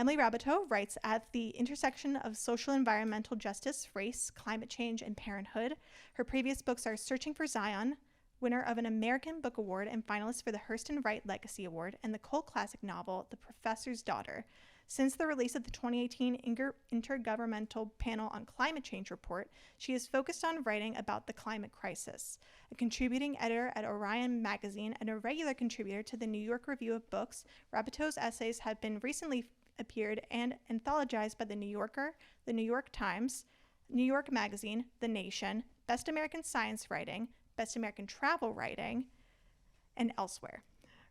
Emily Raboteau writes at the intersection of social and environmental justice, race, climate change, and parenthood. Her previous books are Searching for Zion, winner of an American Book Award and finalist for the Hurston Wright Legacy Award, and the cult classic novel, The Professor's Daughter. Since the release of the 2018 Intergovernmental Panel on Climate Change report, she has focused on writing about the climate crisis. A contributing editor at Orion Magazine and a regular contributor to the New York Review of Books, Raboteau's essays have been recently appeared and anthologized by The New Yorker, The New York Times, New York Magazine, The Nation, Best American Science Writing, Best American Travel Writing, and elsewhere.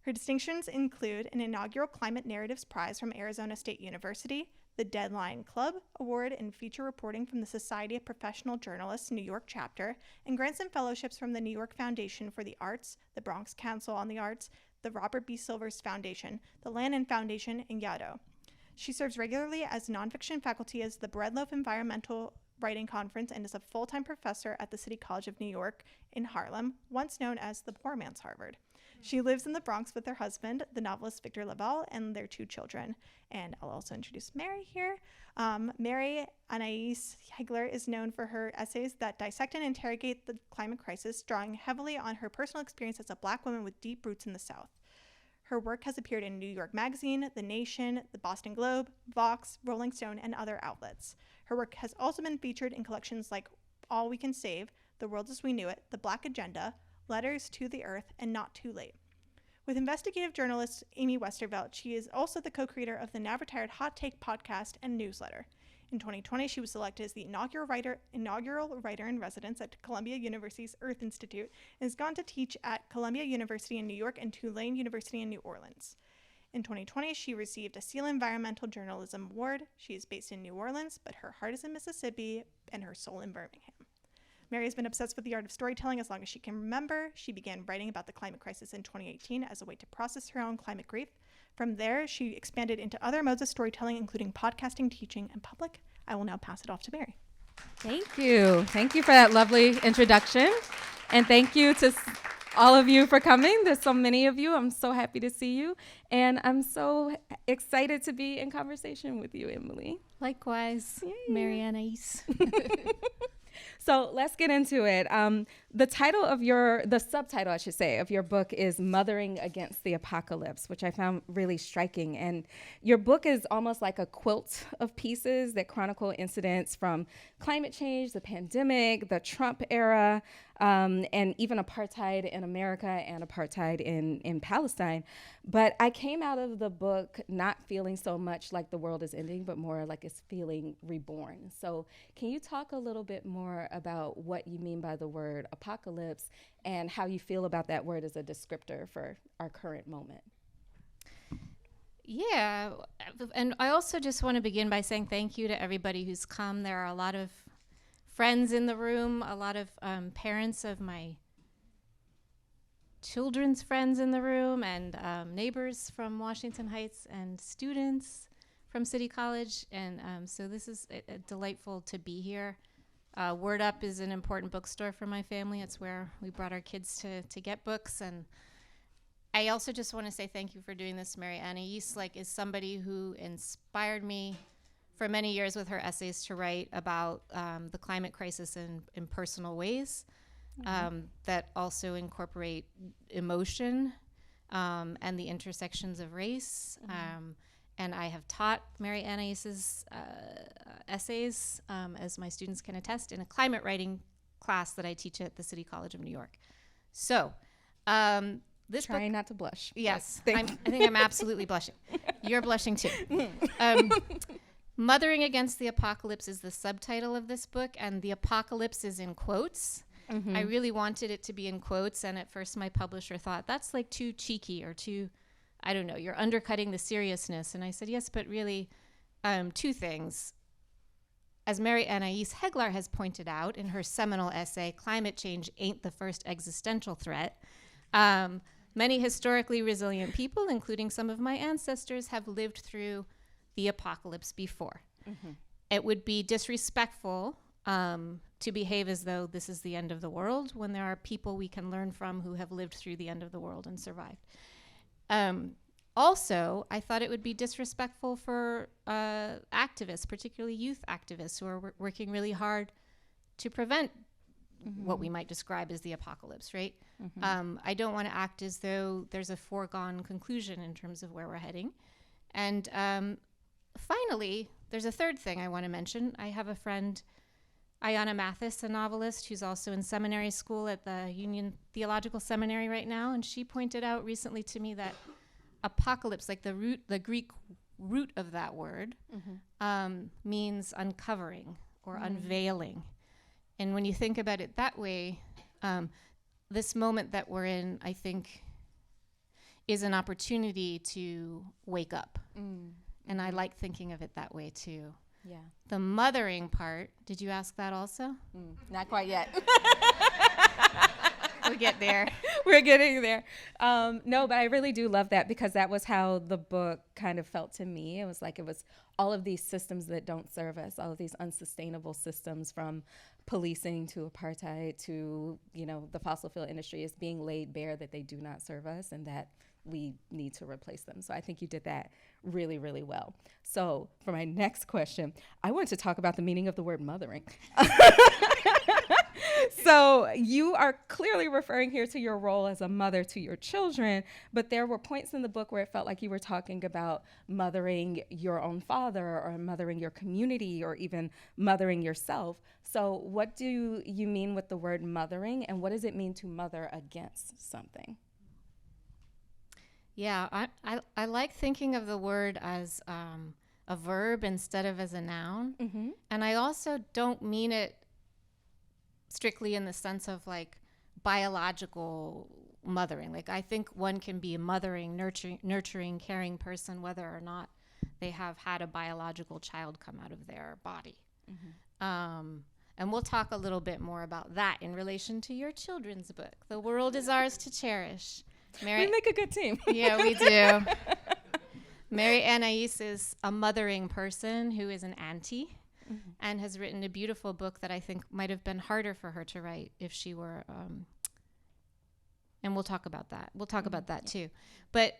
Her distinctions include an inaugural Climate Narratives Prize from Arizona State University, the Deadline Club Award in Feature Reporting from the Society of Professional Journalists New York chapter, and grants and fellowships from the New York Foundation for the Arts, the Bronx Council on the Arts, the Robert B. Silvers Foundation, the Lannan Foundation, and Yaddo. She serves regularly as nonfiction faculty as the Breadloaf Environmental Writing Conference and is a full-time professor at the City College of New York in Harlem, once known as the Poor Man's Harvard. She lives in the Bronx with her husband, the novelist Victor Laval, and their 2 children. And I'll also introduce Mary here. Mary Annaïse Heglar is known for her essays that dissect and interrogate the climate crisis, drawing heavily on her personal experience as a Black woman with deep roots in the South. Her work has appeared in New York Magazine, The Nation, the Boston Globe, Vox, Rolling Stone, and other outlets. Her work has also been featured in collections like All We Can Save, The World as We Knew It, The Black Agenda, Letters to the Earth, and Not Too Late. With investigative journalist Amy Westervelt, she is also the co-creator of the now retired Hot Take podcast and newsletter. In 2020, she was selected as the inaugural writer in residence at Columbia University's Earth Institute and has gone to teach at Columbia University in New York and Tulane University in New Orleans. In 2020, she received a Seal Environmental Journalism Award. She is based in New Orleans, but her heart is in Mississippi and her soul in Birmingham. Mary has been obsessed with the art of storytelling as long as she can remember. She began writing about the climate crisis in 2018 as a way to process her own climate grief. From there, she expanded into other modes of storytelling, including podcasting, teaching, and public. I will now pass it off to Mary. Thank you. Thank you for that lovely introduction. And thank you to all of you for coming. There's so many of you. I'm so happy to see you. And I'm so excited to be in conversation with you, Emily. Likewise, Yay. Mary Annaïse. So let's get into it. The subtitle, I should say, of your book is Mothering Against the Apocalypse, which I found really striking. And your book is almost like a quilt of pieces that chronicle incidents from climate change, the pandemic, the Trump era, and even apartheid in America and apartheid in Palestine. But I came out of the book not feeling so much like the world is ending, but more like it's feeling reborn. So can you talk a little bit more about what you mean by the word apocalypse and how you feel about that word as a descriptor for our current moment? Yeah, and I also just want to begin by saying thank you to everybody who's come. There are a lot of friends in the room, a lot of parents of my children's friends in the room, and neighbors from Washington Heights, and students from City College. And so this is delightful to be here. Word Up is an important bookstore for my family. It's where we brought our kids to get books. And I also just want to say thank you for doing this. Mary Annaïse is somebody who inspired me for many years with her essays to write about the climate crisis in personal ways that also incorporate emotion and the intersections of race. And I have taught Mary Annaïse's essays, as my students can attest, in a climate writing class that I teach at the City College of New York. So this Trying book, not to blush. yes, I think I'm absolutely blushing. You're blushing too. Mothering Against the Apocalypse is the subtitle of this book, and the apocalypse is in quotes. I really wanted it to be in quotes, and at first my publisher thought, that's too cheeky or too, I don't know, you're undercutting the seriousness. And I said, yes, but really, 2 things. As Mary Annaïse Heglar has pointed out in her seminal essay, Climate Change Ain't the First Existential Threat, many historically resilient people, including some of my ancestors, have lived through the apocalypse before. It would be disrespectful to behave as though this is the end of the world when there are people we can learn from who have lived through the end of the world and survived. Also, I thought it would be disrespectful for activists, particularly youth activists, who are working really hard to prevent what we might describe as the apocalypse, right? I don't want to act as though there's a foregone conclusion in terms of where we're heading. And finally, there's a third thing I want to mention. I have a friend, Ayanna Mathis, a novelist who's also in seminary school at the Union Theological Seminary right now, and she pointed out recently to me that apocalypse, like the Greek root of that word, means uncovering or unveiling. And when you think about it that way, this moment that we're in, I think, is an opportunity to wake up. And I like thinking of it that way too. Yeah. The mothering part, did you ask that also? Not quite yet. We'll get there. We're getting there. No, but I really do love that, because that was how the book kind of felt to me. It was like it was all of these systems that don't serve us, all of these unsustainable systems, from policing to apartheid to, you know, the fossil fuel industry, is being laid bare that they do not serve us and that we need to replace them. So I think you did that really, really well. So for my next question, I want to talk about the meaning of the word mothering. So you are clearly referring here to your role as a mother to your children, but there were points in the book where it felt like you were talking about mothering your own father, or mothering your community, or even mothering yourself. So what do you mean with the word mothering, and what does it mean to mother against something? Yeah, I like thinking of the word as a verb instead of as a noun. And I also don't mean it strictly in the sense of like biological mothering. Like, I think one can be a mothering, nurturing, caring person whether or not they have had a biological child come out of their body. And we'll talk a little bit more about that in relation to your children's book, The World Is Ours to Cherish. We make a good team. Yeah, we do. Mary Annaïse is a mothering person who is an auntie, and has written a beautiful book that I think might have been harder for her to write if she were, and we'll talk about that. We'll talk about that too. But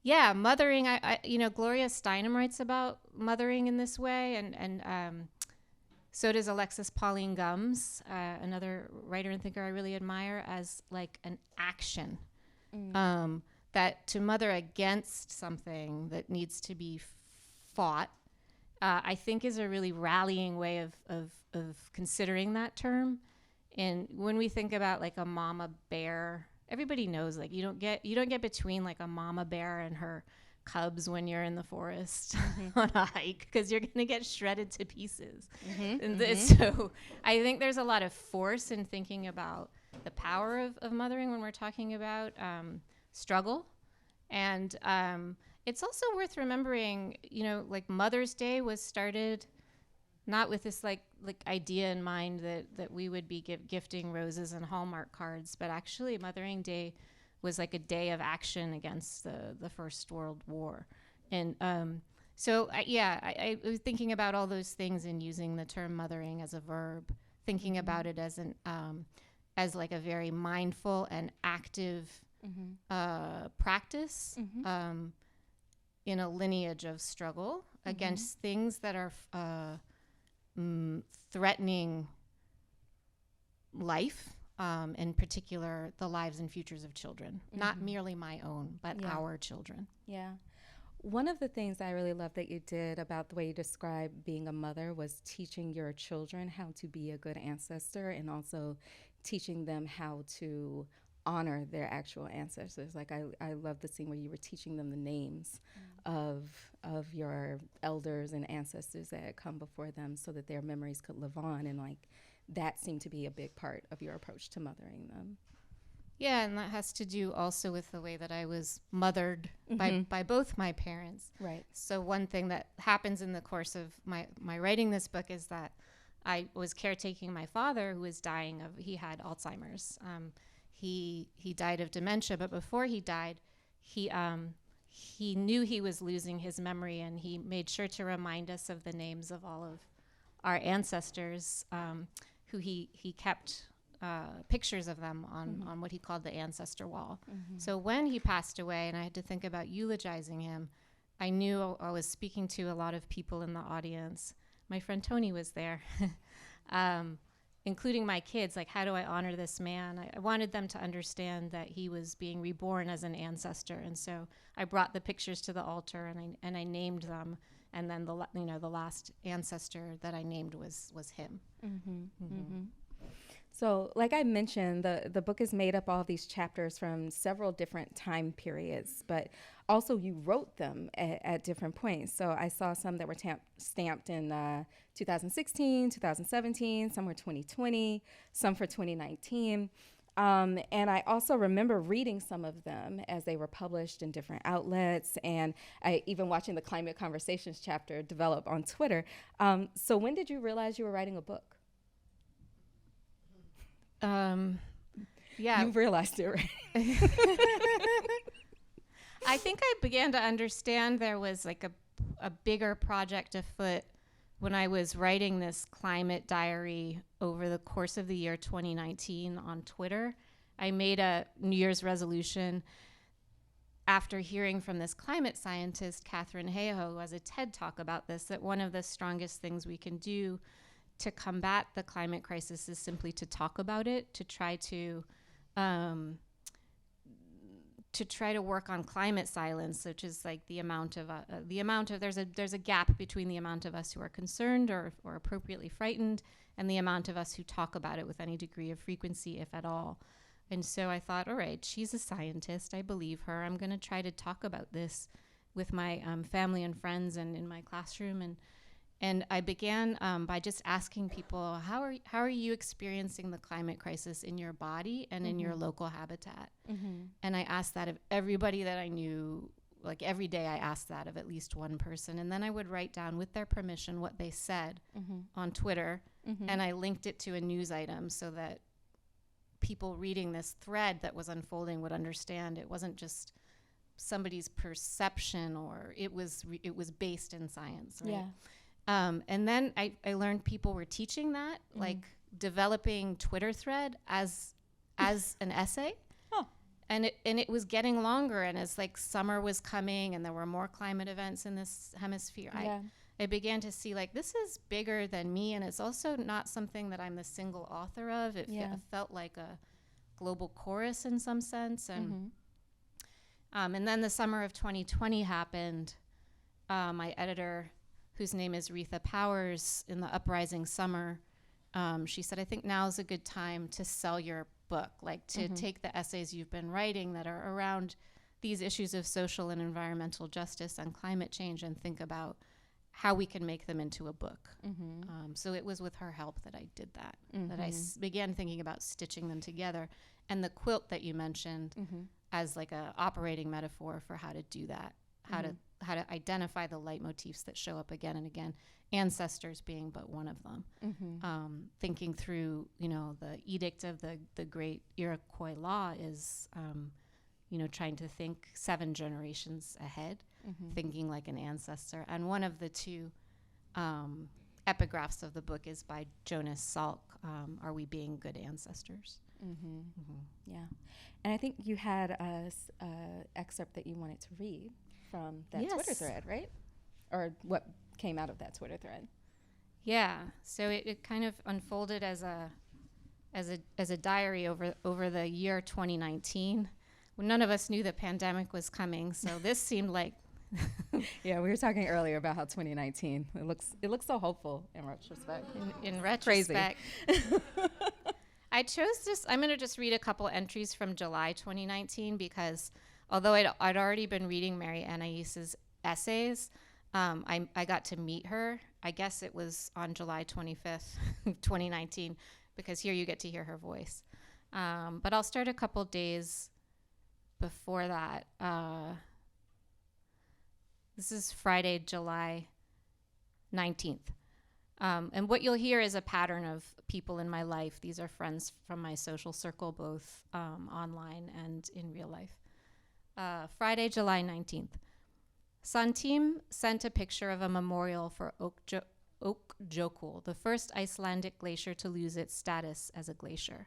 yeah, mothering, I you know, Gloria Steinem writes about mothering in this way, and so does Alexis Pauline Gumbs, another writer and thinker I really admire, as like an action. That to mother against something that needs to be fought, I think is a really rallying way of considering that term. And when we think about like a mama bear, everybody knows, like, you don't get between like a mama bear and her cubs when you're in the forest on a hike, because you're gonna get shredded to pieces. So I think there's a lot of force in thinking about the power of mothering when we're talking about struggle. And it's also worth remembering, you know, like Mother's Day was started not with this like idea in mind that we would be gifting roses and Hallmark cards, but actually Mothering Day was like a day of action against the First World War. And so I was thinking about all those things and using the term mothering as a verb, thinking about it as as like a very mindful and active practice in a lineage of struggle against things that are threatening life, in particular the lives and futures of children, not merely my own, but our children. Yeah. One of the things I really love that you did about the way you described being a mother was teaching your children how to be a good ancestor, and also teaching them how to honor their actual ancestors. Like I love the scene where you were teaching them the names of your elders and ancestors that had come before them, so that their memories could live on, and like that seemed to be a big part of your approach to mothering them. Yeah, and that has to do also with the way that I was mothered by both my parents. Right. So one thing that happens in the course of my writing this book is that I was caretaking my father, who was dying of, he had Alzheimer's. He died of dementia, but before he died, he knew he was losing his memory, and he made sure to remind us of the names of all of our ancestors, who he kept pictures of them on what he called the ancestor wall. So when he passed away and I had to think about eulogizing him, I knew I was speaking to a lot of people in the audience. My friend Tony was there, including my kids. Like, how do I honor this man? I wanted them to understand that he was being reborn as an ancestor. And so I brought the pictures to the altar and I named them. And then the last ancestor that I named was him. So, like I mentioned, the book is made up all of these chapters from several different time periods, but also you wrote them at different points. So I saw some that were stamped in 2016, 2017, some were 2020, some for 2019. And I also remember reading some of them as they were published in different outlets, and I even watching the Climate Conversations chapter develop on Twitter. So when did you realize you were writing a book? Yeah. You realized it, right? I think I began to understand there was like a bigger project afoot when I was writing this climate diary over the course of the year 2019 on Twitter. I made a New Year's resolution after hearing from this climate scientist, Catherine Hayhoe, who has a TED Talk about this, that one of the strongest things we can do to combat the climate crisis is simply to talk about it, to try to work on climate silence, which is like the amount of there's a gap between the amount of us who are concerned or appropriately frightened and the amount of us who talk about it with any degree of frequency, if at all. And so I thought, all right, she's a scientist. I believe her. I'm going to try to talk about this with my family and friends and in my classroom. And I began by just asking people, how are you experiencing the climate crisis in your body and in your local habitat? And I asked that of everybody that I knew. Like every day I asked that of at least one person. And then I would write down with their permission what they said on Twitter. And I linked it to a news item so that people reading this thread that was unfolding would understand it wasn't just somebody's perception, or it was based in science. Right? Yeah. And then I learned people were teaching that, like developing Twitter thread as an essay. And it was getting longer, and as like summer was coming and there were more climate events in this hemisphere, I began to see like this is bigger than me, and it's also not something that I'm the single author of. It felt like a global chorus in some sense. And then the summer of 2020 happened. My editor, whose name is Retha Powers, in the Uprising Summer, she said, I think now's a good time to sell your book, like to take the essays you've been writing that are around these issues of social and environmental justice and climate change and think about how we can make them into a book. So it was with her help that I did that, that I began thinking about stitching them together. And the quilt that you mentioned as like a operating metaphor for how to do that, how to identify the leitmotifs that show up again and again, ancestors being but one of them. Thinking through, the edict of the great Iroquois law is, trying to think 7 generations ahead, thinking like an ancestor. And one of the 2 epigraphs of the book is by Jonas Salk, Are We Being Good Ancestors? Yeah. And I think you had a excerpt that you wanted to read from that Twitter thread, right? Or what came out of that Twitter thread? Yeah. So it kind of unfolded as a diary over the year 2019, when none of us knew the pandemic was coming. So this seemed like yeah, we were talking earlier about how 2019 it looks so hopeful in retrospect. In retrospect. I chose this. I'm going to just read a couple entries from July 2019 because although I'd already been reading Mary Annaïse's essays, I got to meet her. I guess it was on July 25th, 2019, because here you get to hear her voice. But I'll start a couple days before that. This is Friday, July 19th. And what you'll hear is a pattern of people in my life. These are friends from my social circle, both online and in real life. Friday, July 19th. Santim sent a picture of a memorial for Oakjokul, the first Icelandic glacier to lose its status as a glacier.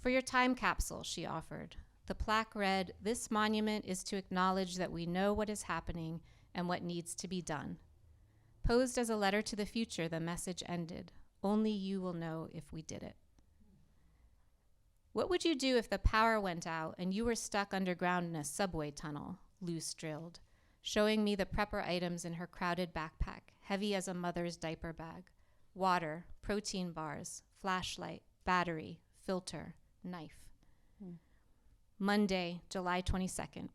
For your time capsule, she offered. The plaque read, "This monument is to acknowledge that we know what is happening and what needs to be done." Posed as a letter to the future, the message ended. Only you will know if we did it. What would you do if the power went out and you were stuck underground in a subway tunnel? Luce drilled, showing me the prepper items in her crowded backpack, heavy as a mother's diaper bag. Water, protein bars, flashlight, battery, filter, knife. Monday, July 22nd.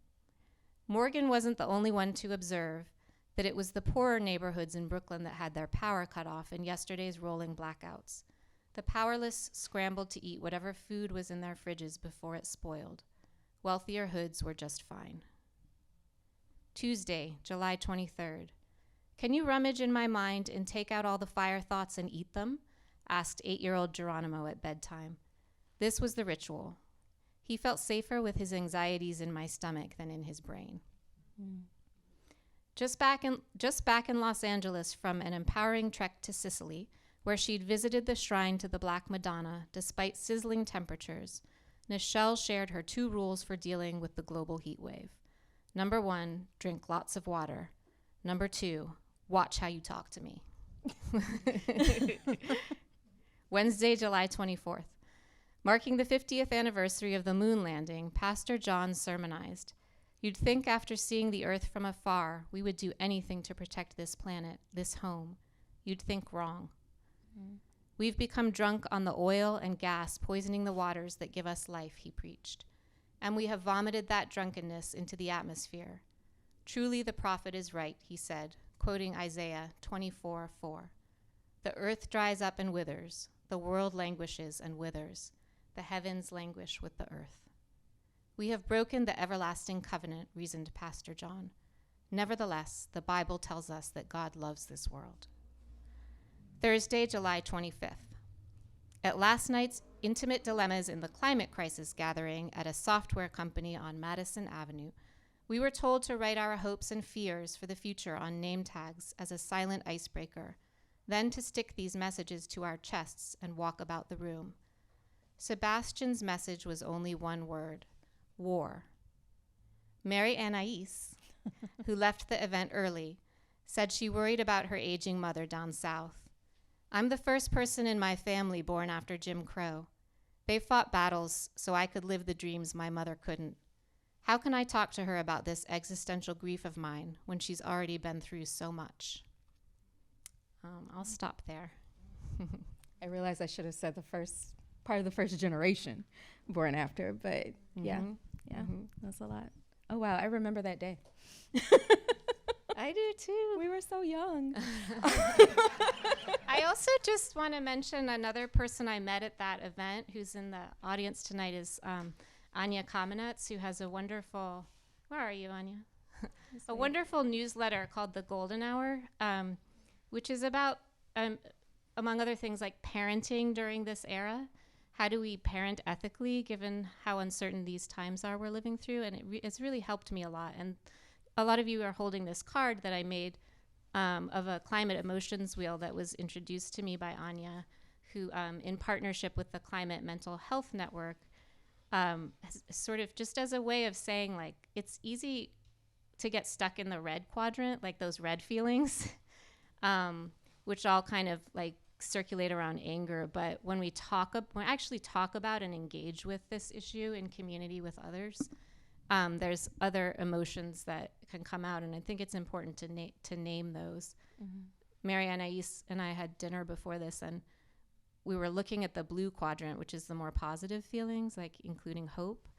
Morgan wasn't the only one to observe that it was the poorer neighborhoods in Brooklyn that had their power cut off in yesterday's rolling blackouts. The powerless scrambled to eat whatever food was in their fridges before it spoiled. Wealthier hoods were just fine. Tuesday, July 23rd. Can you rummage in my mind and take out all the fire thoughts and eat them? Asked 8-year-old Geronimo at bedtime. This was the ritual. He felt safer with his anxieties in my stomach than in his brain. Just back in Los Angeles from an empowering trek to Sicily, where she'd visited the shrine to the Black Madonna despite sizzling temperatures, Nichelle shared her 2 rules for dealing with the global heat wave. Number 1, drink lots of water. Number 2, watch how you talk to me. Wednesday, July 24th. Marking the 50th anniversary of the moon landing, Pastor John sermonized, "You'd think after seeing the Earth from afar, we would do anything to protect this planet, this home. You'd think wrong. We've become drunk on the oil and gas poisoning the waters that give us life," he preached. "And we have vomited that drunkenness into the atmosphere. Truly the prophet is right," he said, quoting Isaiah 24:4. "The earth dries up and withers. The world languishes and withers. The heavens languish with the earth. We have broken the everlasting covenant," reasoned Pastor John. "Nevertheless, the Bible tells us that God loves this world." Thursday, July 25th. At last night's Intimate Dilemmas in the Climate Crisis gathering at a software company on Madison Avenue, we were told to write our hopes and fears for the future on name tags as a silent icebreaker, then to stick these messages to our chests and walk about the room. Sebastian's message was only one word: war. Mary Annaïse, who left the event early, said she worried about her aging mother down south. "I'm the first person in my family born after Jim Crow. They fought battles so I could live the dreams my mother couldn't. How can I talk to her about this existential grief of mine when she's already been through so much?" I'll stop there. I realized I should have said the first part of the first generation born after, but yeah, that's a lot. Oh, wow, I remember that day. I do too. We were so young. I also just want to mention another person I met at that event who's in the audience tonight is Anya Kamenetz, who has a wonderful, where are you, Anya? A wonderful newsletter called The Golden Hour, which is about, among other things, like parenting during this era. How do we parent ethically given how uncertain these times are we're living through? And it's really helped me a lot. And a lot of you are holding this card that I made of a climate emotions wheel that was introduced to me by Anya, who in partnership with the Climate Mental Health Network, has sort of just as a way of saying, like, it's easy to get stuck in the red quadrant, like those red feelings, which all kind of like circulate around anger. But when we actually talk about and engage with this issue in community with others, there's other emotions that can come out, and I think it's important to name those. Mary Annaïse and I had dinner before this, and we were looking at the blue quadrant, which is the more positive feelings, like including hope.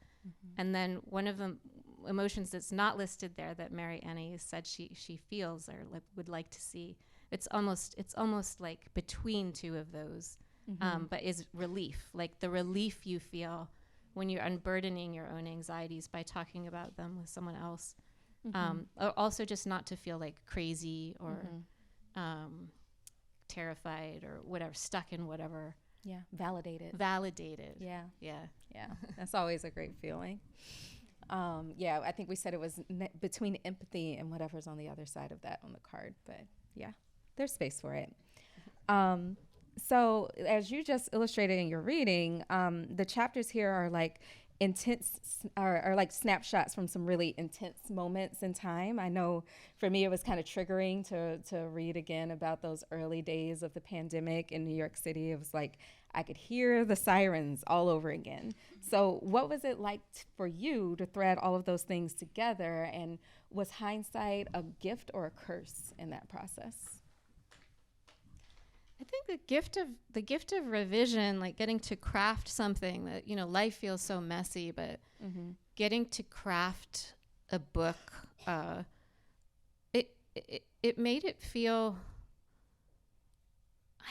And then one of the emotions that's not listed there that Mary Annaïse said she feels or would like to see, it's almost like between two of those, but is relief, like the relief you feel when you're unburdening your own anxieties by talking about them with someone else. Or also just not to feel like crazy or terrified or whatever, stuck in whatever. Yeah, validated. Yeah. That's always a great feeling. Yeah, I think we said it was between empathy and whatever's on the other side of that on the card, but yeah, there's space for it. So as you just illustrated in your reading, the chapters here are like are like snapshots from some really intense moments in time. I know for me it was kind of triggering to read again about those early days of the pandemic in New York City. It was like I could hear the sirens all over again. So what was it like for you to thread all of those things together, and was hindsight a gift or a curse in that process? I think the gift of revision, like getting to craft something that, you know, life feels so messy, but getting to craft a book, it made it feel,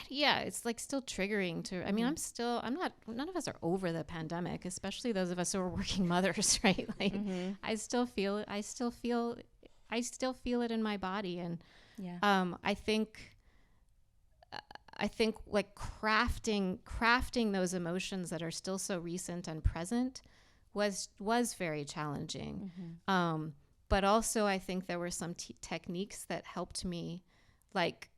yeah, it's like still triggering to, I mean, none of us are over the pandemic, especially those of us who are working mothers, right? Like I still feel it in my body. And I think like crafting those emotions that are still so recent and present was very challenging. But also I think there were some techniques that helped me, like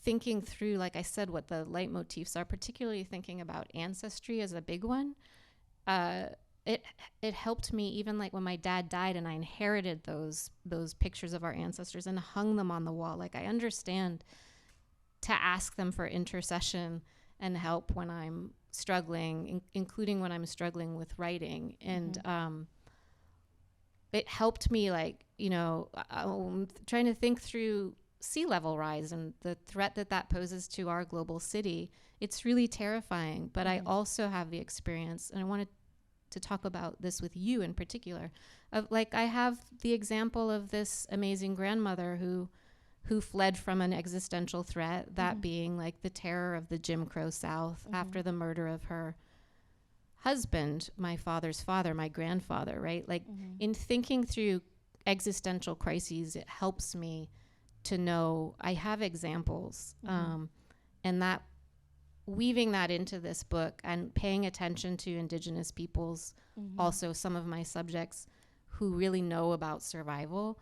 thinking through, like I said, what the leitmotifs are, particularly thinking about ancestry as a big one. It helped me, even like when my dad died and I inherited those pictures of our ancestors and hung them on the wall. Like I understand to ask them for intercession and help when I'm struggling, including when I'm struggling with writing. And it helped me, like, you know, trying to think through sea level rise and the threat that poses to our global city. It's really terrifying, but I also have the experience, and I wanted to talk about this with you in particular, of like, I have the example of this amazing grandmother who fled from an existential threat, that being like the terror of the Jim Crow South after the murder of her husband, my father's father, my grandfather, right? Like in thinking through existential crises, it helps me to know I have examples, and that weaving that into this book and paying attention to Indigenous peoples, also some of my subjects who really know about survival,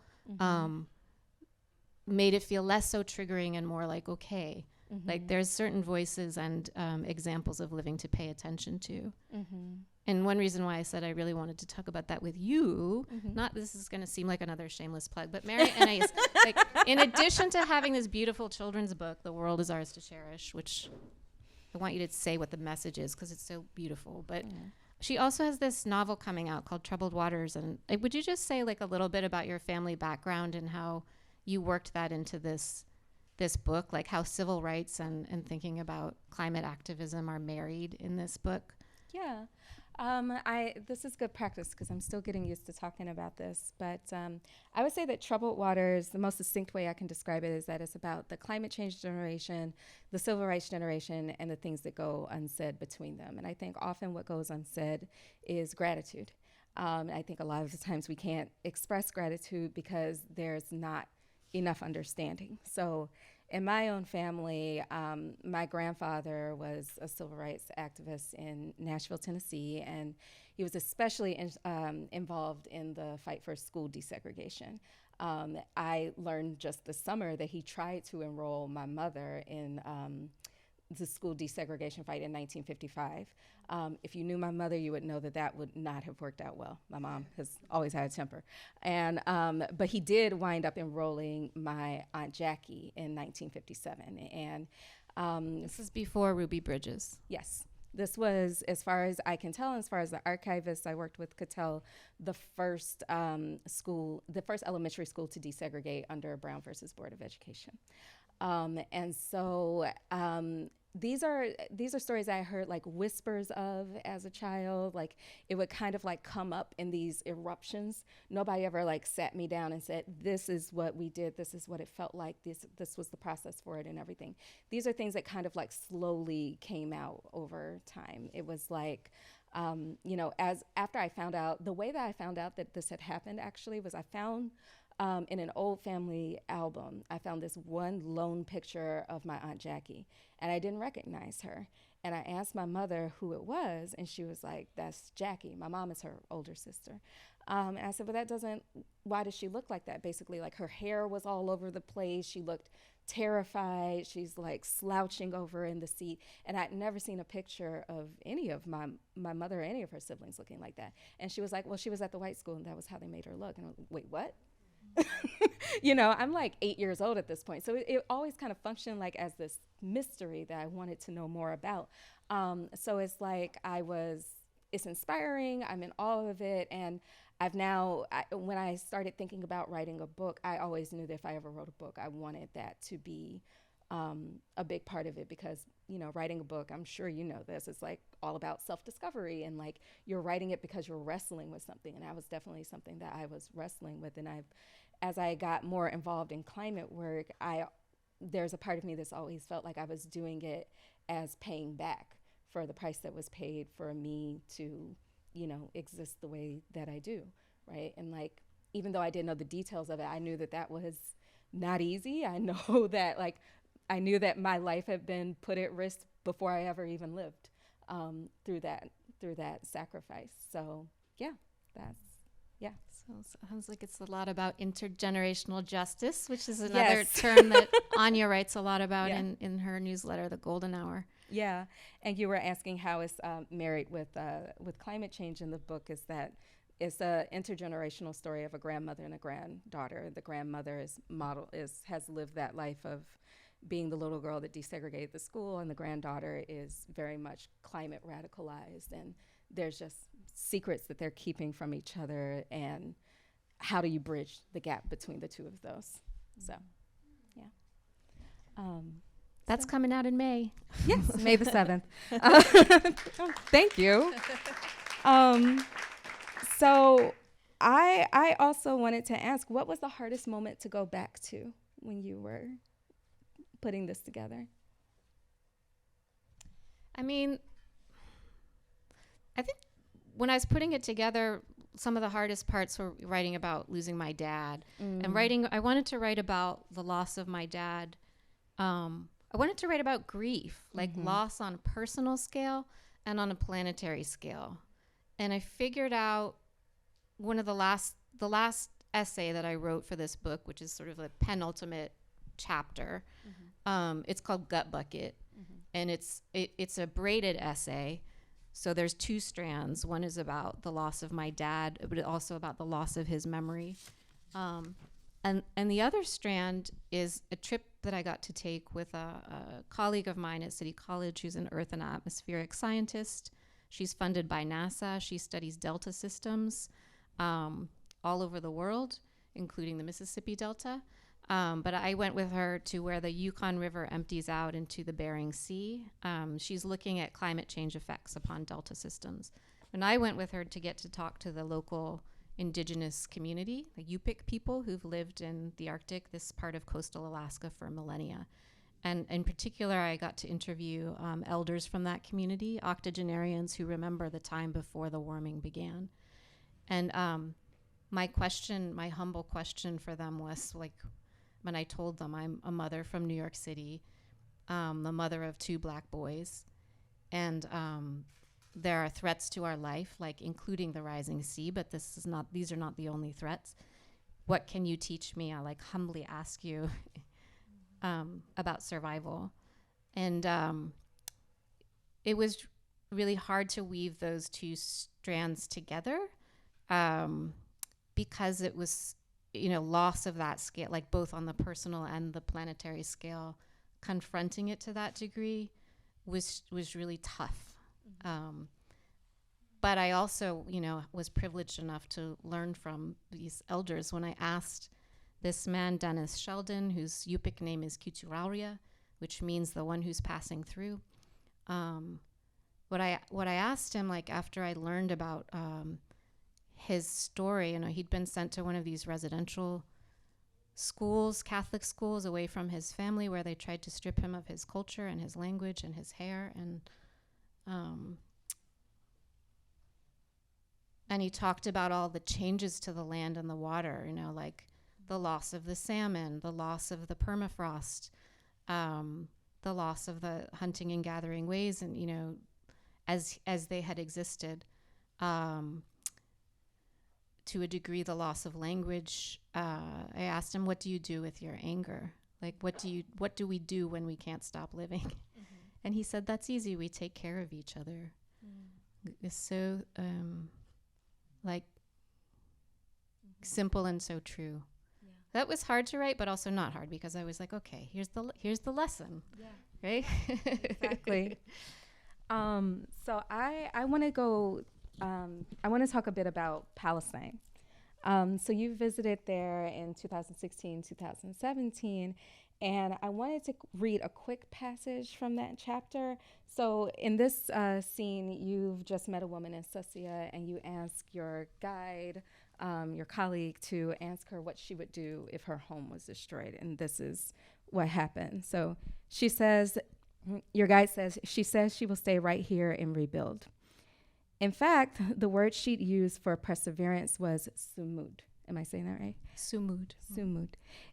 made it feel less so triggering and more like, okay, like there's certain voices and examples of living to pay attention to. And one reason why I said I really wanted to talk about that with you, not, this is going to seem like another shameless plug, but Mary Annaïse, like, in addition to having this beautiful children's book, The World is Ours to Cherish, which I want you to say what the message is because it's so beautiful, but she also has this novel coming out called Troubled Waters. And would you just say like a little bit about your family background and how you worked that into this book, like how civil rights and thinking about climate activism are married in this book? Yeah. This is good practice because I'm still getting used to talking about this, but I would say that Troubled Waters, the most succinct way I can describe it is that it's about the climate change generation, the civil rights generation, and the things that go unsaid between them. And I think often what goes unsaid is gratitude. I think a lot of the times we can't express gratitude because there's not enough understanding. So in my own family, my grandfather was a civil rights activist in Nashville, Tennessee, and he was especially involved in the fight for school desegregation. I learned just this summer that he tried to enroll my mother in the school desegregation fight in 1955. If you knew my mother, you would know that would not have worked out well. My mom has always had a temper. And, but he did wind up enrolling my Aunt Jackie in 1957. And this is before Ruby Bridges. Yes. This was, as far as I can tell, as far as the archivist I worked with could tell, the first elementary school to desegregate under Brown versus Board of Education. And so these are stories I heard like whispers of as a child. Like it would kind of like come up in these eruptions. Nobody ever like sat me down and said, this is what we did, this is what it felt like, this was the process for it and everything. These are things that kind of like slowly came out over time. It was like, after I found out, the way that I found out that this had happened actually was I found in an old family album, I found this one lone picture of my Aunt Jackie, and I didn't recognize her. And I asked my mother who it was, and she was like, that's Jackie. My mom is her older sister. And I said, but that doesn't, why does she look like that? Basically, like her hair was all over the place. She looked terrified. She's like slouching over in the seat. And I'd never seen a picture of any of my mother or any of her siblings looking like that. And she was like, well, she was at the white school and that was how they made her look. And I was like, wait, what? You know, I'm like 8 years old at this point. So it always kind of functioned like as this mystery that I wanted to know more about. So it's like it's inspiring. I'm in awe of it. And when I started thinking about writing a book, I always knew that if I ever wrote a book, I wanted that to be a big part of it, because, you know, writing a book, I'm sure you know this, it's like all about self-discovery, and like you're writing it because you're wrestling with something. And that was definitely something that I was wrestling with. And as I got more involved in climate work, there's a part of me that's always felt like I was doing it as paying back for the price that was paid for me to, you know, exist the way that I do, right? And like, even though I didn't know the details of it, I knew that that was not easy. I know that I knew that my life had been put at risk before I ever even lived through that sacrifice. So yeah, yeah. So it sounds like it's a lot about intergenerational justice, which is another Yes. term that Anya writes a lot about Yeah. in her newsletter, The Golden Hour. Yeah, and you were asking how it's married with climate change in the book. Is that it's an intergenerational story of a grandmother and a granddaughter. The grandmother has lived that life of being the little girl that desegregated the school, and the granddaughter is very much climate radicalized, and there's just secrets that they're keeping from each other, and how do you bridge the gap between the two of those? So, yeah. That's coming out in May. Yes, May the 7th. Thank you. So I also wanted to ask, what was the hardest moment to go back to when you were putting this together? I mean, I think when I was putting it together, some of the hardest parts were writing about losing my dad. And I wanted to write about the loss of my dad. I wanted to write about grief, like loss on a personal scale and on a planetary scale. And I figured out one of the last essay that I wrote for this book, which is sort of a penultimate chapter. It's called Gut Bucket. And it's a braided essay. So there's two strands. One is about the loss of my dad, but also about the loss of his memory. And the other strand is a trip that I got to take with a colleague of mine at City College who's an earth and atmospheric scientist. She's funded by NASA. She studies delta systems all over the world, including the Mississippi Delta. But I went with her to where the Yukon River empties out into the Bering Sea. She's looking at climate change effects upon delta systems. And I went with her to get to talk to the local Indigenous community, the Yupik people who've lived in the Arctic, this part of coastal Alaska, for millennia. And in particular, I got to interview elders from that community, octogenarians who remember the time before the warming began. And my humble question for them was, like, when I told them I'm a mother from New York City, the mother of 2 Black boys, and there are threats to our life, like including the rising sea, but these are not the only threats. What can you teach me? I humbly ask you about survival. And it was really hard to weave those two strands together because it was, loss of that scale, like both on the personal and the planetary scale, confronting it to that degree was really tough. But I also, was privileged enough to learn from these elders. When I asked this man, Dennis Sheldon, whose Yupik name is Kuturauria, which means the one who's passing through, what I asked him, after I learned about his story, he'd been sent to one of these residential schools, Catholic schools, away from his family, where they tried to strip him of his culture and his language and his hair, and he talked about all the changes to the land and the water, like the loss of the salmon, the loss of the permafrost, the loss of the hunting and gathering ways, and, you know, as they had existed. To a degree, the loss of language. I asked him, "What do you do with your anger? Like, what do we do when we can't stop living?" Mm-hmm. And he said, "That's easy. We take care of each other." Mm. It's so like simple and so true. Yeah. That was hard to write, but also not hard, because I was like, okay, here's the lesson. Yeah. Right? Exactly. So I want to go. I want to talk a bit about Palestine. So you visited there in 2016, 2017, and I wanted to read a quick passage from that chapter. So in this scene, you've just met a woman in Susia, and you ask your guide, your colleague, to ask her what she would do if her home was destroyed, and this is what happened. So she says, your guide says, she says she will stay right here and rebuild. In fact, the word she'd used for perseverance was sumud. Am I saying that right? Sumud. Sumud.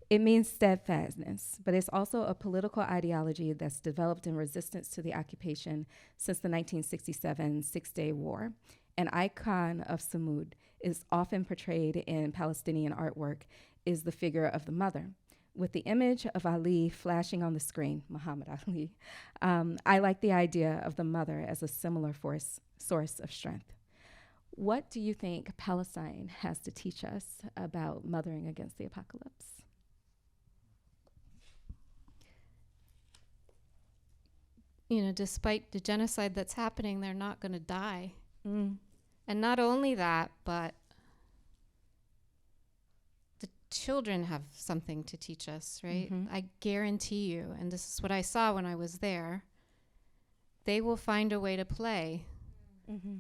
It means steadfastness, but it's also a political ideology that's developed in resistance to the occupation since the 1967 Six-Day War. An icon of sumud is often portrayed in Palestinian artwork is the figure of the mother, with the image of Ali flashing on the screen, Muhammad Ali. I like the idea of the mother as a similar source of strength. What do you think Palestine has to teach us about mothering against the apocalypse? You know, despite the genocide that's happening, they're not going to die. Mm. And not only that, but the children have something to teach us, right? Mm-hmm. I guarantee you, and this is what I saw when I was there, they will find a way to play. Mm-hmm.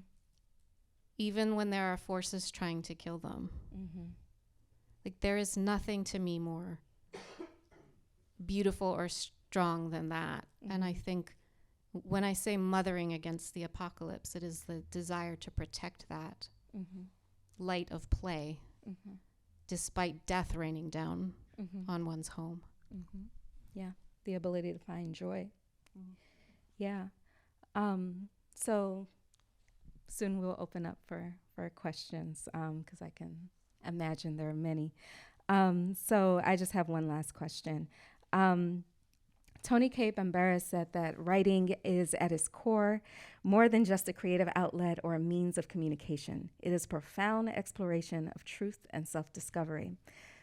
Even when there are forces trying to kill them. Mm-hmm. Like, there is nothing to me more beautiful or strong than that. Mm-hmm. And I think when I say mothering against the apocalypse, it is the desire to protect that light of play, despite death raining down on one's home. Yeah, the ability to find joy. Yeah. So soon we'll open up for questions, because I can imagine there are many. So I just have one last question. Tony K. Bambara said that writing is at its core more than just a creative outlet or a means of communication. It is profound exploration of truth and self-discovery.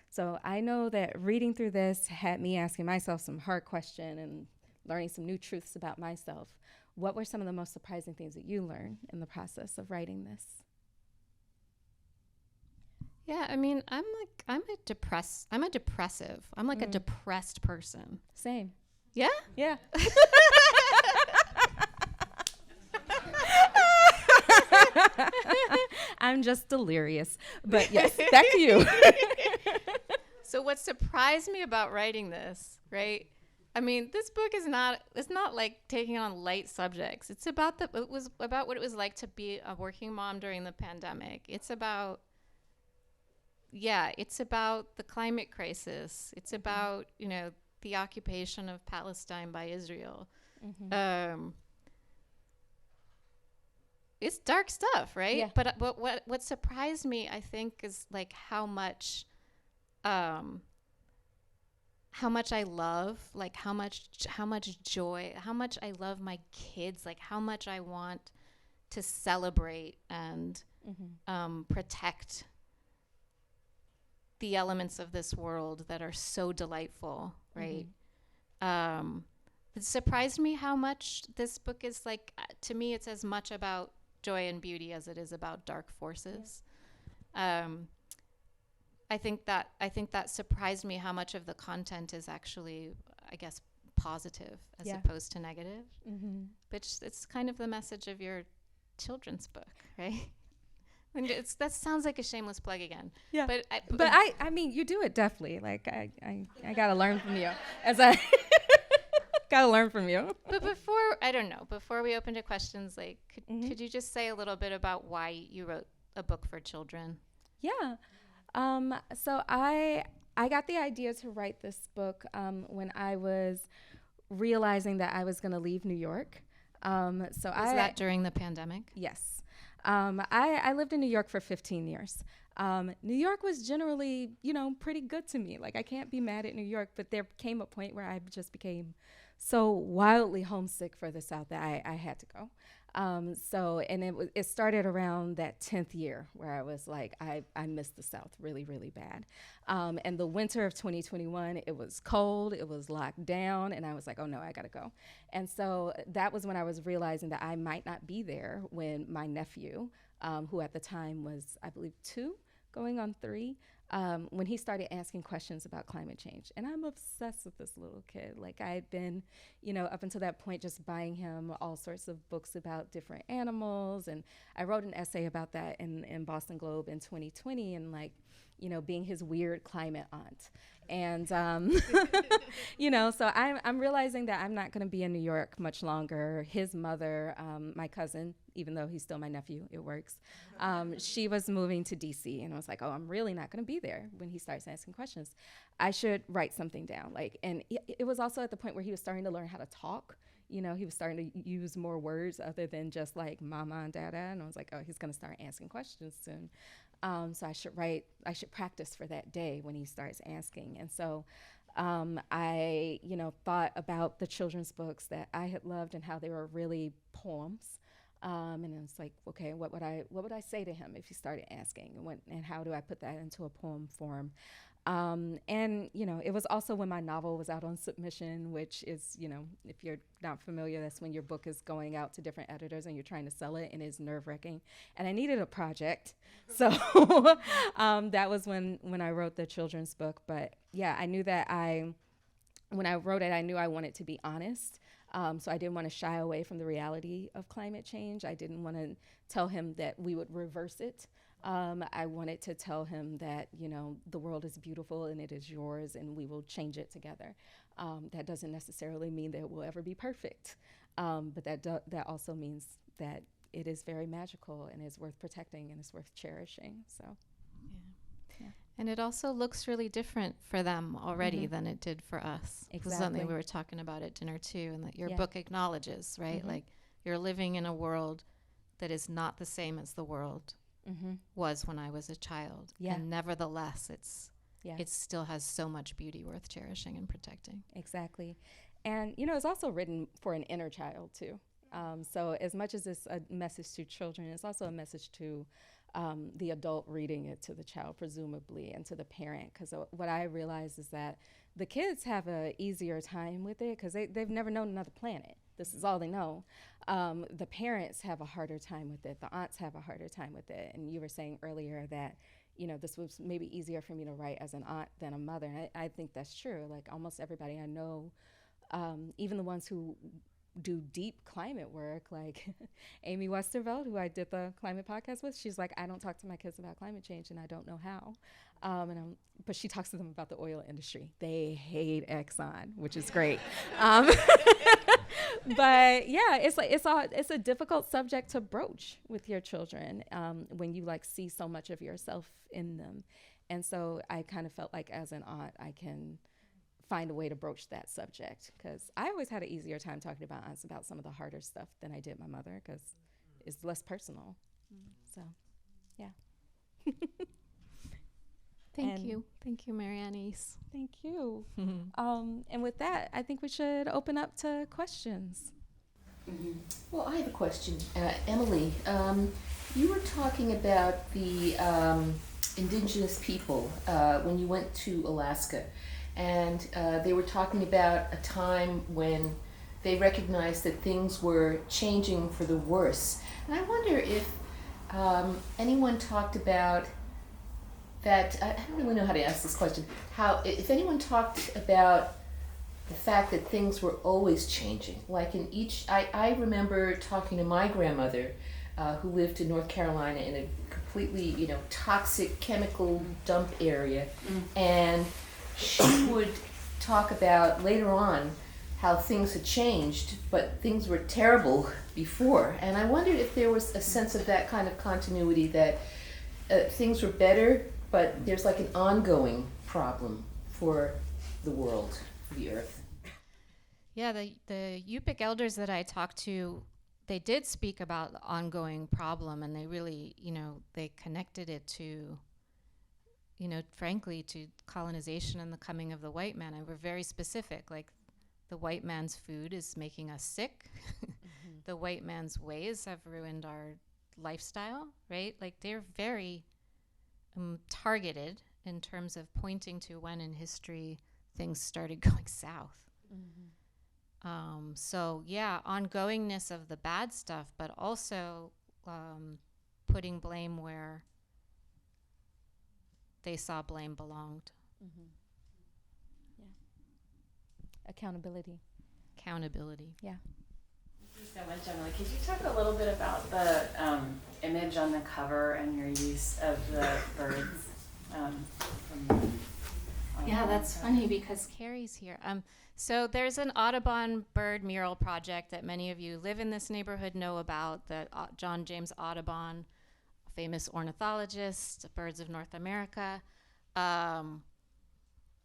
So I know that reading through this had me asking myself some hard questions and learning some new truths about myself. What were some of the most surprising things that you learned in the process of writing this? Yeah, I mean, I'm depressive. I'm like a depressed person. Same. Yeah? Yeah. I'm just delirious. But yes, back to you. So what surprised me about writing this, right? I mean, this book it's not like taking on light subjects. It was about what it was like to be a working mom during the pandemic. It's about the climate crisis. It's about, you know, the occupation of Palestine by Israel. It's dark stuff, right? Yeah. But what surprised me, I think, is like how much I love, like how much joy, how much I love my kids, like how much I want to celebrate and protect the elements of this world that are so delightful, right? It surprised me how much this book is like, to me, it's as much about joy and beauty as it is about dark forces. Yeah. I think that surprised me how much of the content is actually, I guess, positive as opposed to negative. Which it's kind of the message of your children's book, right? And that sounds like a shameless plug again. Yeah. But I mean, you do it deftly. Like I gotta learn from you as I gotta learn from you. But before we open to questions, like could you just say a little bit about why you wrote a book for children? Yeah. So I got the idea to write this book when I was realizing that I was going to leave New York. Was that during the pandemic? Yes. I lived in New York for 15 years. New York was generally, pretty good to me. Like, I can't be mad at New York, but there came a point where I just became so wildly homesick for the South that I had to go. It started around that 10th year where I was like, I missed the South really, really bad. And the winter of 2021, it was cold, it was locked down, and I was like, oh no, I gotta go. And so that was when I was realizing that I might not be there when my nephew, who at the time was, I believe, 2, going on 3, when he started asking questions about climate change. And I'm obsessed with this little kid. Like, I had been, up until that point, just buying him all sorts of books about different animals. And I wrote an essay about that in Boston Globe in 2020, and being his weird climate aunt. And, so I'm realizing that I'm not going to be in New York much longer. His mother, my cousin, even though he's still my nephew, it works. She was moving to DC, and I was like, oh, I'm really not going to be there when he starts asking questions. I should write something down. And it was also at the point where he was starting to learn how to talk. He was starting to use more words other than just like mama and dada. And I was like, oh, he's going to start asking questions soon. So I should practice for that day when he starts asking. And so I thought about the children's books that I had loved and how they were really poems. And it's like, okay, what would I say to him if he started asking, and how do I put that into a poem form? It was also when my novel was out on submission, which is, if you're not familiar, that's when your book is going out to different editors and you're trying to sell it, and it's nerve-wracking. And I needed a project. So that was when I wrote the children's book. But yeah, I knew that when I wrote it, I knew I wanted to be honest. So I didn't want to shy away from the reality of climate change. I didn't want to tell him that we would reverse it. I wanted to tell him that, the world is beautiful and it is yours and we will change it together. That doesn't necessarily mean that it will ever be perfect. But that also means that it is very magical and is worth protecting and is worth cherishing. So, yeah. And it also looks really different for them already than it did for us. Exactly. This is something we were talking about at dinner too, and that your book acknowledges, right? Like, you're living in a world that is not the same as the world was when I was a child. Yeah. And nevertheless, it still has so much beauty worth cherishing and protecting. Exactly. And, it's also written for an inner child too. So as much as it's a message to children, it's also a message to the adult reading it to the child, presumably, and to the parent. Because what I realize is that the kids have an easier time with it because they've never known another planet. This is all they know. The parents have a harder time with it. The aunts have a harder time with it. And you were saying earlier that, this was maybe easier for me to write as an aunt than a mother. And I think that's true. Like, almost everybody I know, even the ones who do deep climate work, like Amy Westerveld, who I did the climate podcast with, she's like, I don't talk to my kids about climate change and I don't know how. But she talks to them about the oil industry. They hate Exxon, which is great. But yeah, it's a difficult subject to broach with your children when you see so much of yourself in them. And so I kind of felt like as an aunt, I can find a way to broach that subject, because I always had an easier time talking about aunts about some of the harder stuff than I did my mother, because it's less personal. So, yeah. Thank you, Mary Annaïse. Thank you. And with that, I think we should open up to questions. Well, I have a question. Emily, you were talking about the Indigenous people when you went to Alaska. And they were talking about a time when they recognized that things were changing for the worse. And I wonder if anyone talked about that. I don't really know how to ask this question. If anyone talked about the fact that things were always changing. Like I remember talking to my grandmother who lived in North Carolina in a completely, toxic chemical dump area. And she would talk about later on how things had changed, but things were terrible before. And I wondered if there was a sense of that kind of continuity, that things were better, but there's like an ongoing problem for the world, for the earth. Yeah, the Yupik elders that I talked to, they did speak about the ongoing problem, and they really, they connected it to, frankly, to colonization and the coming of the white man. And we're very specific, like the white man's food is making us sick. Mm-hmm. The white man's ways have ruined our lifestyle, right? Like they're very targeted in terms of pointing to when in history things started going south. Mm-hmm. So yeah, ongoingness of the bad stuff, but also putting blame where they saw blame belonged. Mm-hmm. Yeah. Accountability. Yeah. Thank you so much, Emily. Could you talk a little bit about the image on the cover and your use of the birds? Yeah, that's funny because Carrie's here. So there's an Audubon bird mural project that many of you live in this neighborhood know about, that John James Audubon, famous ornithologist, Birds of North America,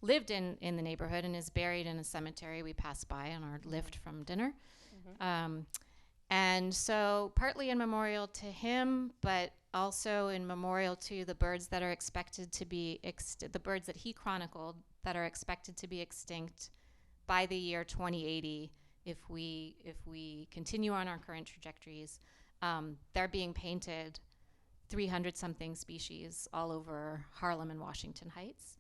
lived in the neighborhood and is buried in a cemetery we passed by on our lift from dinner. Mm-hmm. And so partly in memorial to him, but also in memorial to the birds that are expected to be, the birds that he chronicled that are expected to be extinct by the year 2080 if we continue on our current trajectories. They're being painted 300-something species all over Harlem and Washington Heights.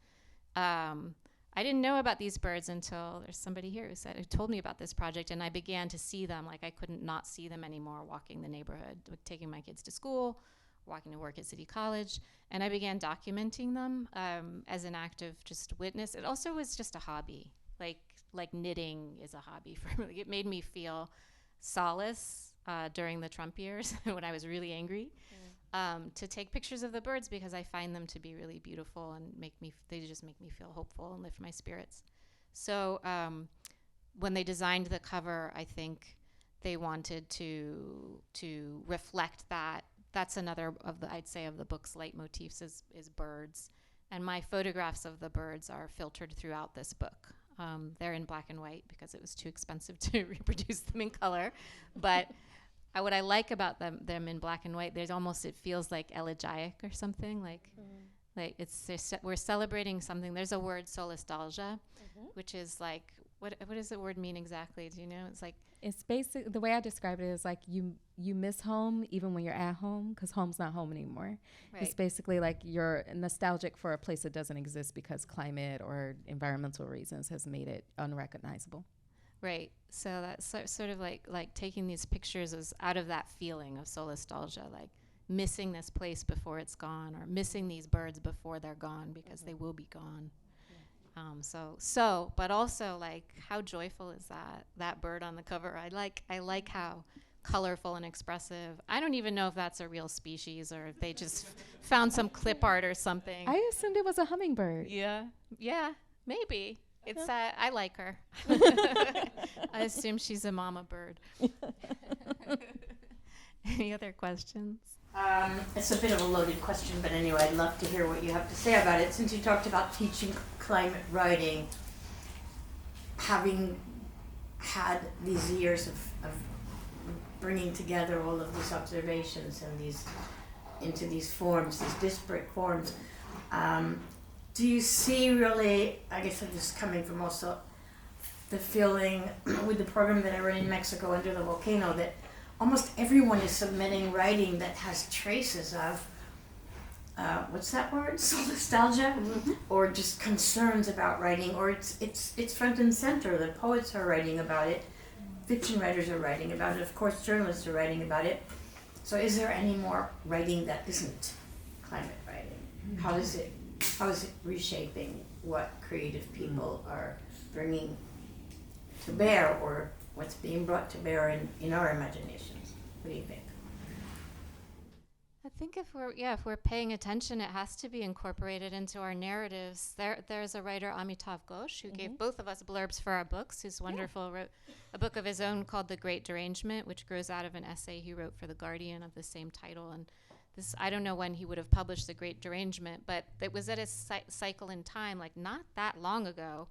I didn't know about these birds until there's somebody here who told me about this project, and I began to see them. Like I couldn't not see them anymore walking the neighborhood, taking my kids to school, walking to work at City College, and I began documenting them as an act of just witness. It also was just a hobby, like knitting is a hobby for me. It made me feel solace during the Trump years when I was really angry. To take pictures of the birds because I find them to be really beautiful and they just make me feel hopeful and lift my spirits. So when they designed the cover, I think they wanted to reflect that. That's another of the book's leitmotifs is birds. And my photographs of the birds are filtered throughout this book. They're in black and white because it was too expensive to reproduce them in color. But what I like about them in black and white, it feels like elegiac or something. Like we're celebrating something. There's a word, solastalgia, which is like, what does the word mean exactly? Do you know? It's basic. The way I describe it is like you miss home even when you're at home because home's not home anymore. Right. It's basically like you're nostalgic for a place that doesn't exist because climate or environmental reasons has made it unrecognizable. Right. So that's sort of like taking these pictures as out of that feeling of solastalgia, like missing this place before it's gone, or missing these birds before they're gone because they will be gone. But also like how joyful is that bird on the cover? I like how colorful and expressive. I don't even know if that's a real species or if they just found some clip art or something. I assumed it was a hummingbird. Yeah, maybe. It's I like her. I assume she's a mama bird. Any other questions? It's a bit of a loaded question, but anyway, I'd love to hear what you have to say about it. Since you talked about teaching climate writing, having had these years of bringing together all of these observations and into these forms, these disparate forms, do you see really, I guess I'm just coming from also the feeling with the program that I ran in Mexico under the volcano that almost everyone is submitting writing that has traces of, what's that word? Solastalgia? Mm-hmm. Or just concerns about writing, or it's front and center. The poets are writing about it, fiction writers are writing about it, of course journalists are writing about it. So is there any more writing that isn't climate writing? Mm-hmm. How is it reshaping what creative people are bringing to bear, or what's being brought to bear in our imaginations? What do you think? I think if we're paying attention, it has to be incorporated into our narratives. There's a writer, Amitav Ghosh, who gave both of us blurbs for our books, who's wonderful, wrote a book of his own called The Great Derangement, which grows out of an essay he wrote for The Guardian of the same title. And this, I don't know when he would have published The Great Derangement, but it was at a cycle in time, like not that long ago,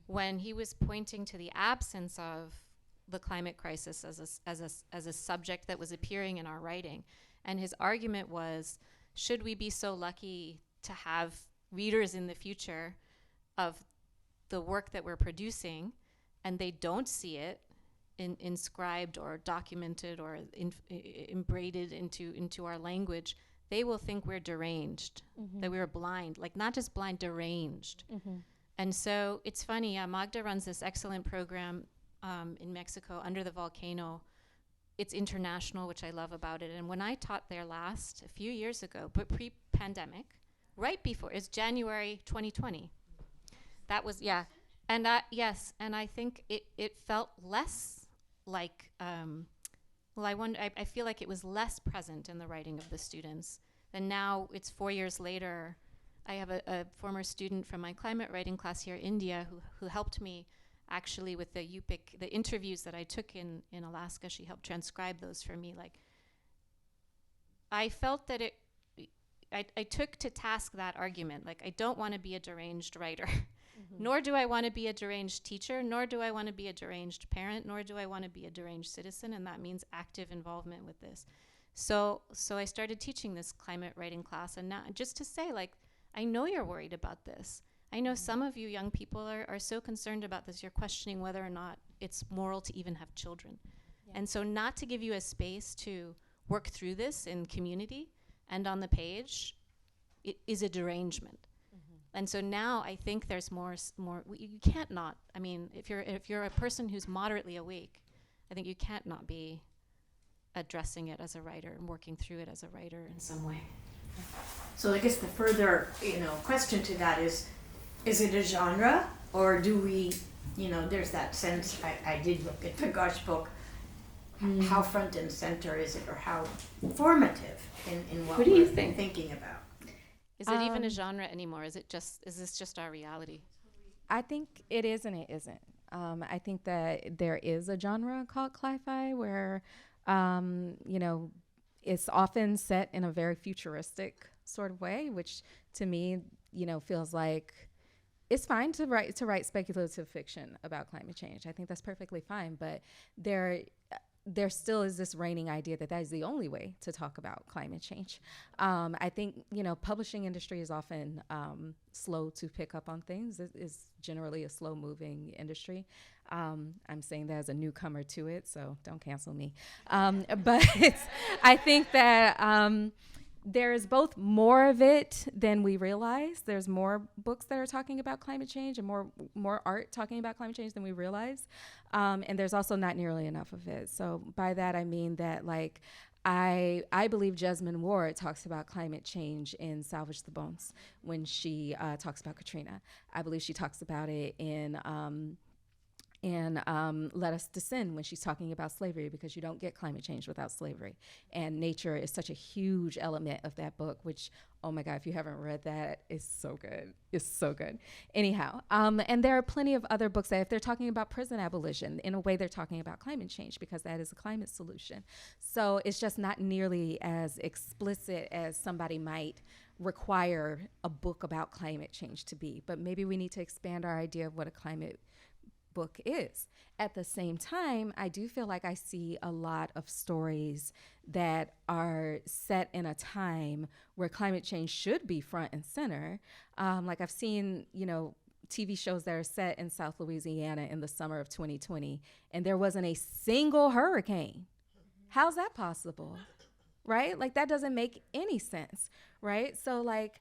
when he was pointing to the absence of the climate crisis as a subject that was appearing in our writing. And his argument was, should we be so lucky to have readers in the future of the work that we're producing, and they don't see it inscribed or documented or embraided into our language, they will think we're deranged, that we're blind, like not just blind, deranged. And so it's funny, Magda runs this excellent program in Mexico under the volcano. It's international, which I love about it. And when I taught there last, a few years ago, but pre-pandemic, right before, it's January 2020. That was, yeah. And yes, and I think it felt less like, I feel like it was less present in the writing of the students. And now it's 4 years later. I have a former student from my climate writing class here, India, who helped me actually with the Yupik, the interviews that I took in Alaska. She helped transcribe those for me. Like, I felt that I took to task that argument. Like, I don't want to be a deranged writer, nor do I want to be a deranged teacher, nor do I want to be a deranged parent, nor do I want to be a deranged citizen, and that means active involvement with this. So I started teaching this climate writing class, and now, just to say, like, I know you're worried about this. I know some of you young people are so concerned about this, you're questioning whether or not it's moral to even have children. Yeah. And so not to give you a space to work through this in community and on the page, it is a derangement. And so now I think there's more. You can't not. I mean, if you're a person who's moderately awake, I think you can't not be addressing it as a writer and working through it as a writer in some way. So I guess the further, question to that is it a genre, or do we, there's that sense, I did look at the Gosh book, how front and center is it, or how formative in what do you we're think? Thinking about? Is it even a genre anymore? Is this just our reality? I think it is and it isn't. I think that there is a genre called cli-fi where, it's often set in a very futuristic sort of way, which to me, feels like it's fine to write speculative fiction about climate change. I think that's perfectly fine, but there still is this reigning idea that is the only way to talk about climate change. I think, publishing industry is often slow to pick up on things. It is generally a slow-moving industry. I'm saying that as a newcomer to it, so don't cancel me. But I think that there is both more of it than we realize. There's more books that are talking about climate change and more art talking about climate change than we realize. And there's also not nearly enough of it. So by that, I mean that, like, I believe Jesmyn Ward talks about climate change in Salvage the Bones when she talks about Katrina. I believe she talks about it in Let Us Descend when she's talking about slavery, because you don't get climate change without slavery. And nature is such a huge element of that book, which, oh my God, if you haven't read that, it's so good. It's so good. Anyhow, and there are plenty of other books that if they're talking about prison abolition, in a way they're talking about climate change because that is a climate solution. So it's just not nearly as explicit as somebody might require a book about climate change to be. But maybe we need to expand our idea of what a climate book is. At the same time, I do feel like I see a lot of stories that are set in a time where climate change should be front and center. Like I've seen, TV shows that are set in South Louisiana in the summer of 2020, and there wasn't a single hurricane. How's that possible? Right? Like, that doesn't make any sense, right? So, like,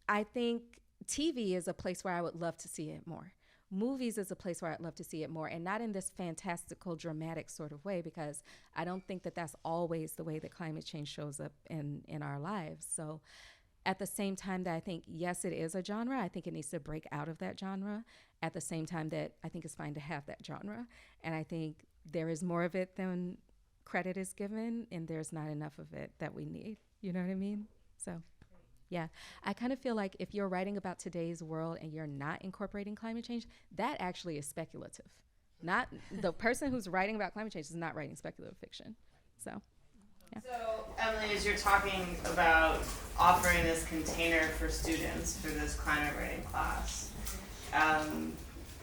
I think TV is a place where I would love to see it more. Movies is a place where I'd love to see it more, and not in this fantastical, dramatic sort of way, because I don't think that that's always the way that climate change shows up in our lives. So at the same time that I think, yes, it is a genre, I think it needs to break out of that genre. At the same time that I think it's fine to have that genre. And I think there is more of it than credit is given, and there's not enough of it that we need. You know what I mean? So. Yeah, I kind of feel like if you're writing about today's world and you're not incorporating climate change, that actually is speculative. Not the person who's writing about climate change is not writing speculative fiction. So, So, Emily, as you're talking about offering this container for students for this climate writing class,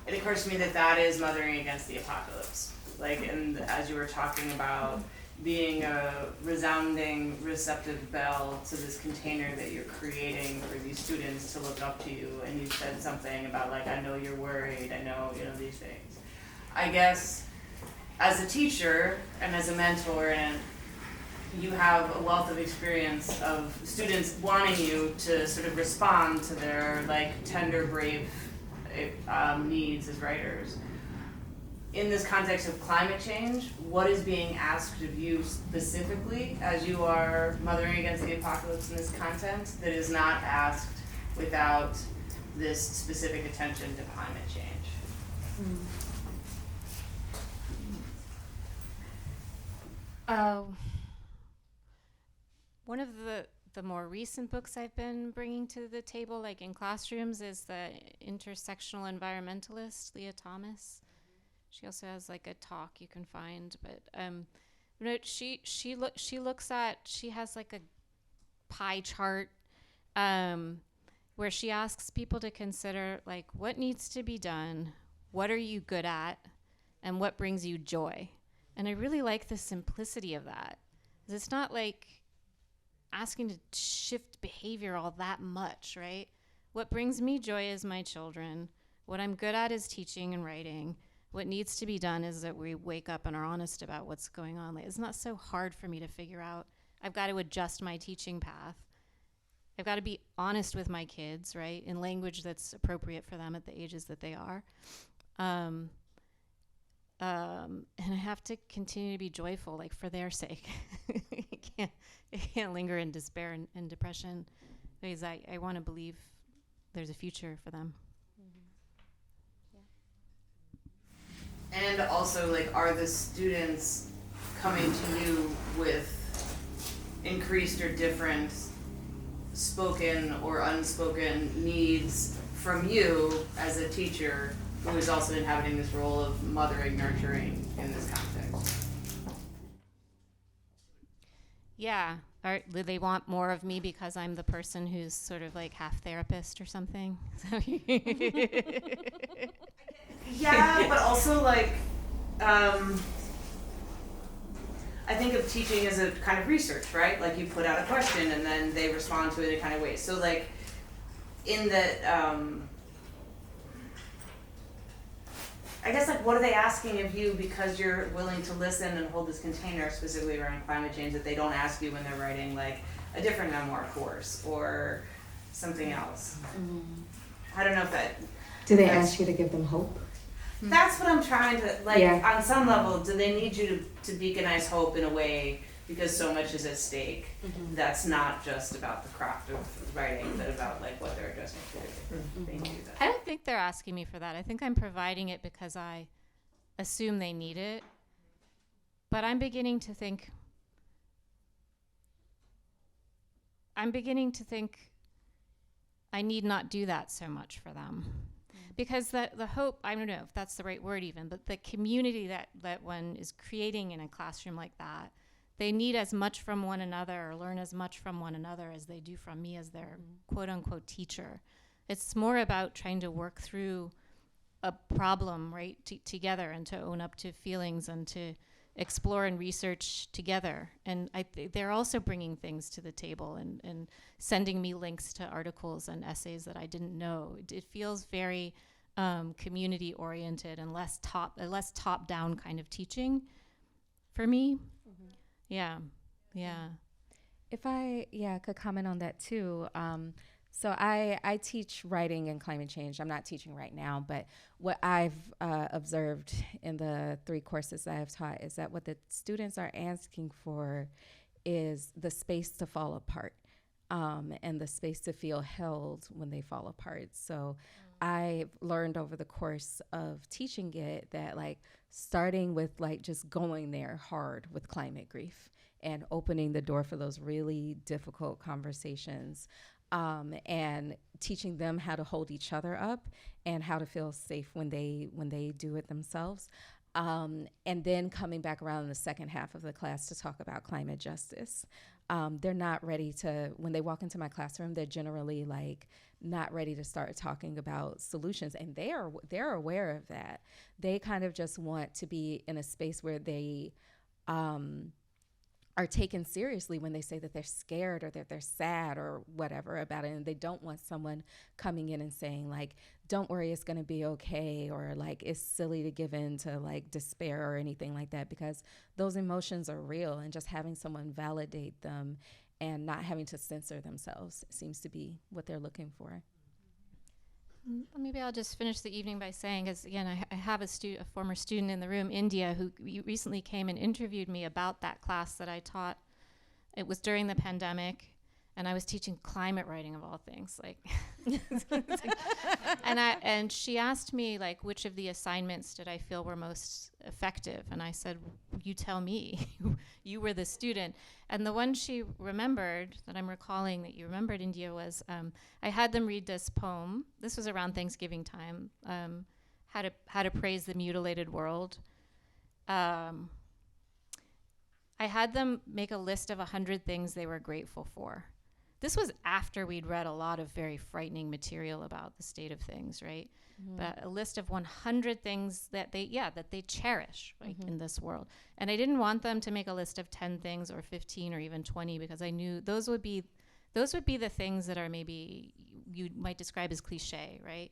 it occurs to me that that is mothering against the apocalypse. Like, and as you were talking about being a resounding, receptive bell to this container that you're creating for these students to look up to you, and you said something about, like, I know you're worried, I know, these things. I guess, as a teacher and as a mentor, and you have a wealth of experience of students wanting you to sort of respond to their, like, tender, brave needs as writers. In this context of climate change, what is being asked of you specifically as you are mothering against the apocalypse in this content that is not asked without this specific attention to climate change? One of the more recent books I've been bringing to the table, like in classrooms, is the intersectional environmentalist, Leah Thomas. She also has like a talk you can find, but she has like a pie chart where she asks people to consider, like, what needs to be done, what are you good at, and what brings you joy. And I really like the simplicity of that, 'cause it's not like asking to shift behavior all that much, right? What brings me joy is my children. What I'm good at is teaching and writing. What needs to be done is that we wake up and are honest about what's going on. Like, it's not so hard for me to figure out. I've got to adjust my teaching path. I've got to be honest with my kids, right, in language that's appropriate for them at the ages that they are. And I have to continue to be joyful, like, for their sake. I can't linger in despair and depression, because I want to believe there's a future for them. And also, like, are the students coming to you with increased or different spoken or unspoken needs from you as a teacher who is also inhabiting this role of mothering, nurturing in this context? Yeah. Do they want more of me because I'm the person who's sort of like half therapist or something? Yeah, but also, like, I think of teaching as a kind of research, right? Like, you put out a question and then they respond to it in a kind of way. So, like, in that, I guess, like, what are they asking of you because you're willing to listen and hold this container specifically around climate change that they don't ask you when they're writing, like, a different memoir course or something else? I don't know if that... Do they ask you to give them hope? That's what I'm trying to, like, Yeah. on some level, do they need you to beaconize hope in a way because so much is at stake that's not just about the craft of writing, but about, like, what they're addressing to they need that. I don't think they're asking me for that. I think I'm providing it because I assume they need it. But I'm beginning to think I need not do that so much for them. Because the hope, I don't know if that's the right word even, but the community that one is creating in a classroom like that, they need as much from one another or learn as much from one another as they do from me as their quote unquote teacher. It's more about trying to work through a problem, right, together, and to own up to feelings and to explore and research together. And they're also bringing things to the table and sending me links to articles and essays that I didn't know. It feels very community oriented and less top down kind of teaching for me. Yeah. If I could comment on that too. So I teach writing and climate change. I'm not teaching right now, but what I've observed in the 3 courses that I've taught is that what the students are asking for is the space to fall apart, and the space to feel held when they fall apart. So I've learned over the course of teaching it that, like, starting with, like, just going there hard with climate grief and opening the door for those really difficult conversations, and teaching them how to hold each other up and how to feel safe when they do it themselves. And then coming back around in the second half of the class to talk about climate justice. They're not ready to, when they walk into my classroom, they're generally like not ready to start talking about solutions. And they're aware of that. They kind of just want to be in a space where they are taken seriously when they say that they're scared or that they're sad or whatever about it. And they don't want someone coming in and saying like, don't worry, it's gonna be okay, or like it's silly to give in to like despair or anything like that, because those emotions are real, and just having someone validate them and not having to censor themselves seems to be what they're looking for. Maybe I'll just finish the evening by saying, because again, I have a former student in the room, India, who recently came and interviewed me about that class that I taught. It was during the pandemic, and I was teaching climate writing of all things. Like, and she asked me like, which of the assignments did I feel were most effective? And I said, you tell me. You were the student. And the one she remembered, that I'm recalling that you remembered, India, was I had them read this poem. This was around Thanksgiving time. How to Praise the Mutilated World. I had them make a list of 100 things they were grateful for. This was after we'd read a lot of very frightening material about the state of things, right? Mm-hmm. But a list of 100 things that they cherish, right, in this world. And I didn't want them to make a list of 10 things or 15 or even 20, because I knew those would be the things that are maybe you might describe as cliche, right?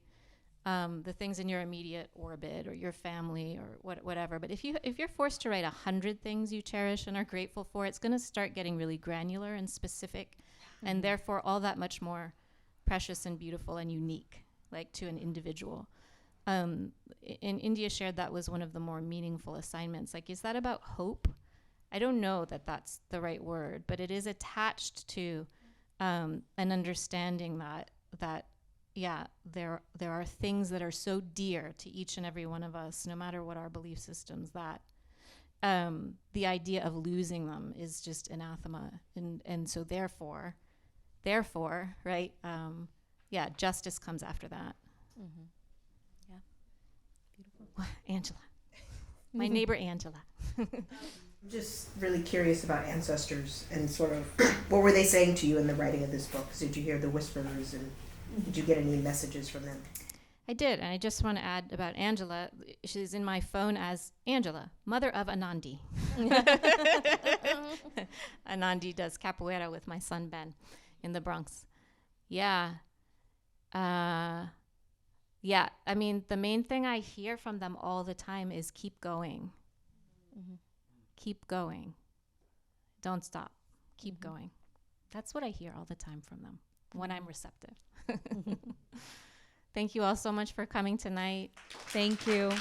The things in your immediate orbit or your family or whatever. But if you're forced to write 100 things you cherish and are grateful for, it's going to start getting really granular and specific, and therefore all that much more precious and beautiful and unique, like to an individual. In India shared that was one of the more meaningful assignments. Like, is that about hope? I don't know that that's the right word, but it is attached to an understanding that there are things that are so dear to each and every one of us, no matter what our belief systems, that the idea of losing them is just anathema. And so therefore, right, justice comes after that. Mm-hmm. Yeah, beautiful. Angela, my neighbor Angela. Just really curious about ancestors and sort of what were they saying to you in the writing of this book? Did you hear the whispers, and did you get any messages from them? I did, and I just want to add about Angela. She's in my phone as Angela, mother of Anandi. Anandi does capoeira with my son Ben in the Bronx. Yeah. I mean, the main thing I hear from them all the time is keep going. Mm-hmm. Keep going. Don't stop. Keep going. That's what I hear all the time from them when I'm receptive. Thank you all so much for coming tonight. Thank you.